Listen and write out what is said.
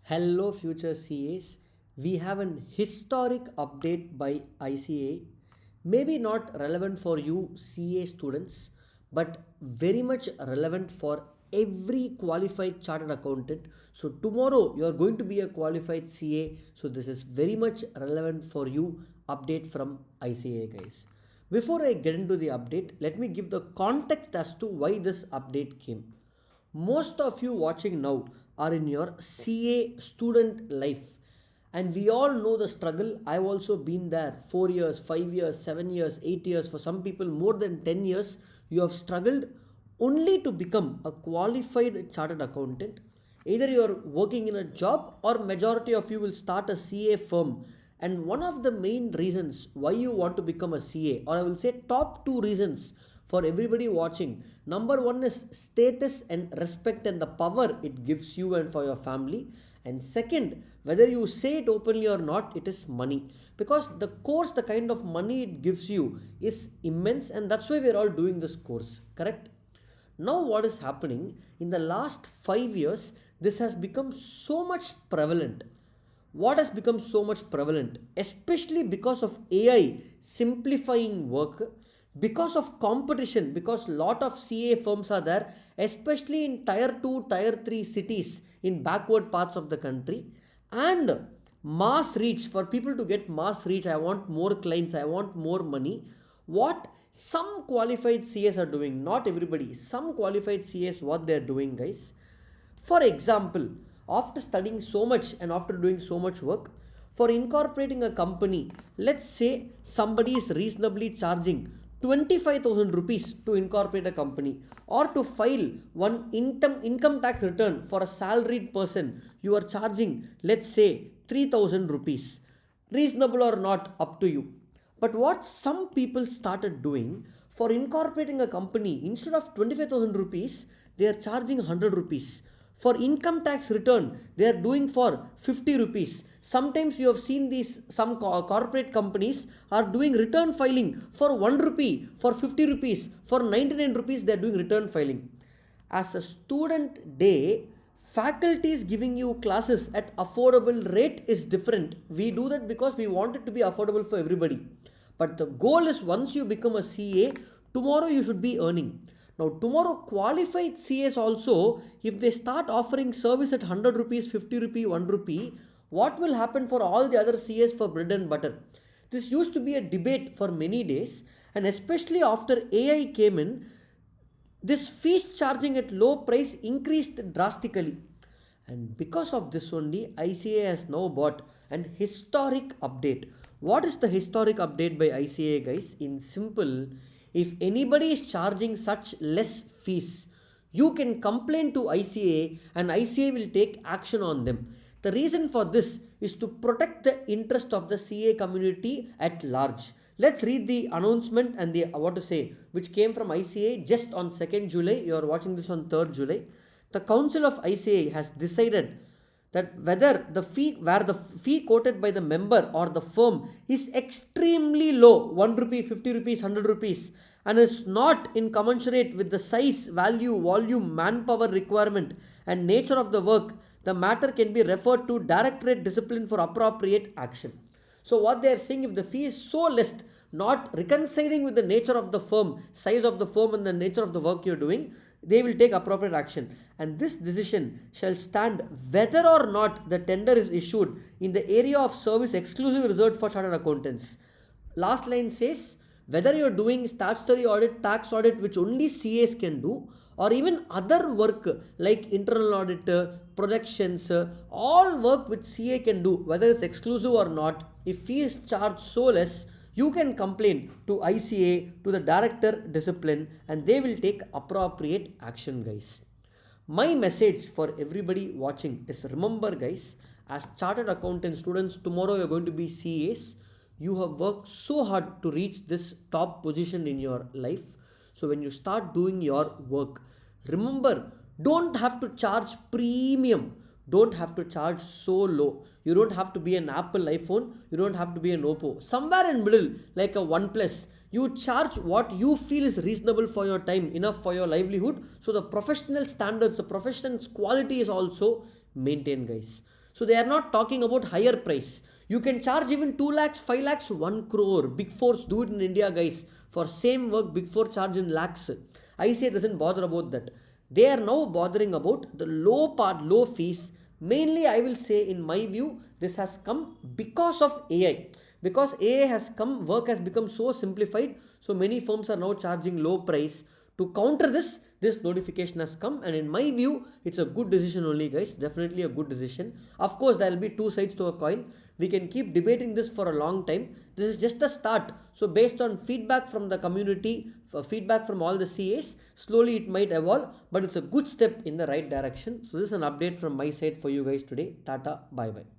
Hello, future CAs. We have an historic update by ICAI. Maybe not relevant for you CA students, but very much relevant for every qualified chartered accountant. So, tomorrow you are going to be a qualified CA. So, this is very much relevant for you. Update from ICAI, guys. Before I get into the update, let me give the context as to why this update came. Most of you watching now are in your CA student life, and we all know the struggle. I've also been there. 4 years, 5 years, 7 years, 8 years, for some people more than 10 years. You have struggled only to become a qualified chartered accountant. Either you are working in a job, or majority of you will start a CA firm. And one of the main reasons why you want to become a CA, or I will say top two reasons for everybody watching. Number one is status and respect and the power it gives you and for your family. And second, whether you say it openly or not, it is money. Because the course, the kind of money it gives you is immense, and that's why we're all doing this course, correct? Now, what is happening in the last 5 years, this has become so much prevalent. What has become so much prevalent? Especially because of AI simplifying work, because of competition, because lot of CA firms are there, especially in tier 2, tier 3 cities in backward parts of the country, and mass reach. For people to get mass reach, I want more clients, I want more money. What some qualified CAs are doing, not everybody, some qualified CAs, what they're doing, guys. For example, after studying so much and after doing so much work, for incorporating a company, let's say somebody is reasonably charging 25,000 rupees to incorporate a company, or to file one income tax return for a salaried person, you are charging, let's say, 3,000 rupees. Reasonable or not, up to you. But what some people started doing, for incorporating a company, instead of 25,000 rupees, they are charging 100 rupees. For income tax return, they are doing for 50 rupees. Sometimes you have seen these, some corporate companies are doing return filing for 1 rupee, for 50 rupees, for 99 rupees they are doing return filing. As a student day, faculty is giving you classes at affordable rate is different. We do that because we want it to be affordable for everybody. But the goal is, once you become a CA, tomorrow you should be earning. Now, tomorrow qualified CAs also, if they start offering service at 100 rupees, 50 rupee, 1 rupee, what will happen for all the other CAs for bread and butter? This used to be a debate for many days, and especially after AI came in, this fees charging at low price increased drastically. And because of this only, ICAI has now bought an historic update. What is the historic update by ICAI, guys? In simple, if anybody is charging such less fees, you can complain to ICAI and ICAI will take action on them. The reason for this is to protect the interest of the CA community at large. Let's read the announcement and the which came from ICAI just on 2nd July. You are watching this on 3rd July. The Council of ICAI has decided that whether the fee quoted by the member or the firm is extremely low, 1 rupee, 50 rupees, 100 rupees, and is not in commensurate with the size, value, volume, manpower requirement and nature of the work, the matter can be referred to Directorate Discipline for appropriate action. So what they are saying, if the fee is so less, not reconciling with the nature of the firm, size of the firm and the nature of the work you're doing, they will take appropriate action. And this decision shall stand whether or not the tender is issued in the area of service exclusively reserved for chartered accountants. Last line says, whether you're doing statutory audit, tax audit, which only CAs can do, or even other work like internal audit, projections, all work which CA can do, whether it's exclusive or not, if fee is charged so less, you can complain to ICAI, to the Director Discipline, and they will take appropriate action, guys. My message for everybody watching is, remember, guys, as chartered accountant students, tomorrow you're going to be CAs. You have worked so hard to reach this top position in your life. So when you start doing your work, remember, don't have to charge premium. Don't have to charge so low. You don't have to be an Apple iPhone. You don't have to be an Oppo. Somewhere in middle, like a OnePlus, you charge what you feel is reasonable for your time, enough for your livelihood. So the professional standards, the professional's quality is also maintained, guys. So they are not talking about higher price. You can charge even 2 lakhs, 5 lakhs, 1 crore. Big fours do it in India, guys. For same work, big four charge in lakhs. ICA doesn't bother about that. They are now bothering about the low part, low fees. Mainly, I will say, in my view, this has come because of AI. Because AI has come, work has become so simplified, so many firms are now charging low price. To counter this notification has come, and in my view, it's a good decision only, guys. Definitely a good decision. Of course, there will be two sides to a coin. We can keep debating this for a long time. This is just the start. So based on feedback from the community, feedback from all the CAs, slowly it might evolve, but it's a good step in the right direction. So this is an update from my side for you guys today. Tata, bye bye.